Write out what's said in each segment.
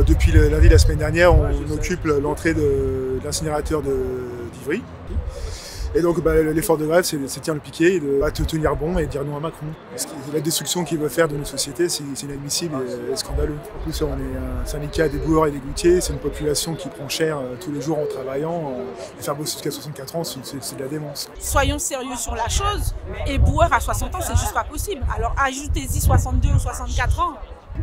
Depuis lundi de la semaine dernière, on occupe l'entrée de l'incinérateur d'Ivry. Et donc l'effort de grève, c'est de tenir le piquet, et de tenir bon et de dire non à Macron. Parce que la destruction qu'il veut faire de notre société, c'est inadmissible et scandaleux. En plus, on est un syndicat des boueurs et des goutiers, c'est une population qui prend cher tous les jours en travaillant. Et faire bosser jusqu'à 64 ans, c'est de la démence. Soyons sérieux sur la chose, et boueur à 60 ans, c'est juste pas possible. Alors ajoutez-y 62 ou 64 ans.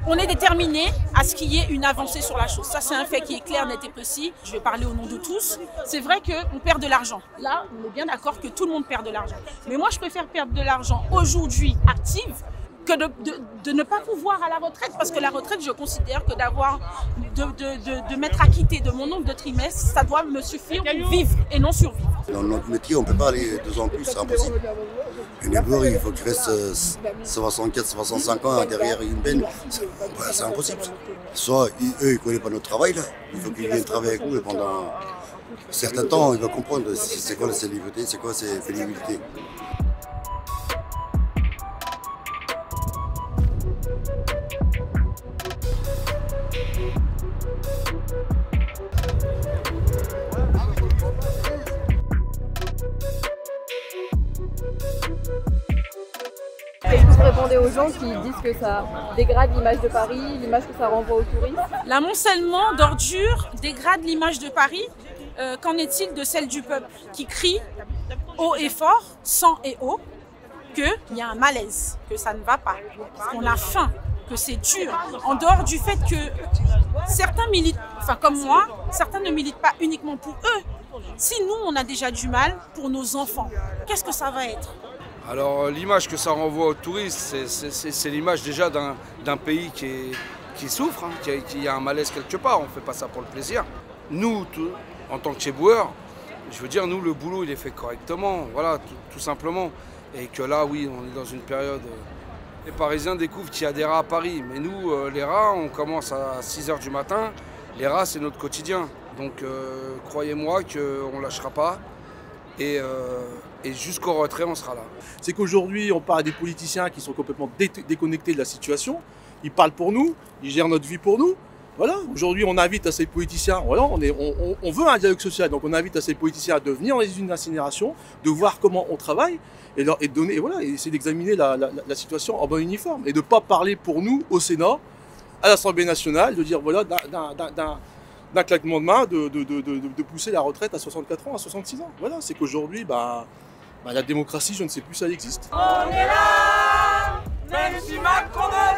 On est déterminé à ce qu'il y ait une avancée sur la chose. Ça, c'est un fait qui est clair, net et précis. Je vais parler au nom de tous. C'est vrai qu'on perd de l'argent. Là, on est bien d'accord que tout le monde perd de l'argent. Mais moi, je préfère perdre de l'argent aujourd'hui, active, que de ne pas pouvoir à la retraite. Parce que la retraite, je considère que de m'être acquitté de mon nombre de trimestres, ça doit me suffire pour vivre et non survivre. Dans notre métier, on ne peut pas aller 2 ans de plus, c'est impossible. Une éboueur, il faut qu'il reste 64, 65 ans derrière une peine. C'est impossible. Soit eux, ils ne connaissent pas notre travail, là. Il faut qu'ils viennent travailler avec nous et pendant un certain temps, ils vont comprendre c'est quoi la célébrité, c'est quoi ces pénibilités. Et vous répondez aux gens qui disent que ça dégrade l'image de Paris, l'image que ça renvoie aux touristes? L'amoncellement d'ordures dégrade l'image de Paris. Qu'en est-il de celle du peuple qui crie haut et fort, sang et eau, qu'il y a un malaise, que ça ne va pas, qu'on a faim, que c'est dur, en dehors du fait que certains militent, enfin comme moi, certains ne militent pas uniquement pour eux. Si nous, on a déjà du mal pour nos enfants, qu'est-ce que ça va être? Alors l'image que ça renvoie aux touristes, c'est l'image déjà d'un pays qui souffre, hein, qui a un malaise quelque part. On ne fait pas ça pour le plaisir. Nous, en tant que éboueurs, je veux dire, nous, le boulot, il est fait correctement, voilà, tout simplement. Et que là, oui, on est dans une période... Les Parisiens découvrent qu'il y a des rats à Paris. Mais nous, les rats, on commence à 6 h du matin. Les rats, c'est notre quotidien. Donc, croyez-moi qu'on ne lâchera pas. Et jusqu'au retrait, on sera là. C'est qu'aujourd'hui, on parle des politiciens qui sont complètement déconnectés de la situation. Ils parlent pour nous, ils gèrent notre vie pour nous. Voilà, aujourd'hui, on invite à ces politiciens, voilà, on veut un dialogue social, donc on invite à ces politiciens de venir dans les usines d'incinération, de voir comment on travaille et essayer d'examiner la situation en bon uniforme et de ne pas parler pour nous au Sénat, à l'Assemblée nationale, de dire voilà, d'un claquement de main, de pousser la retraite à 64 ans, à 66 ans. Voilà, c'est qu'aujourd'hui, la démocratie, je ne sais plus si elle existe. On est là, même si Macron ne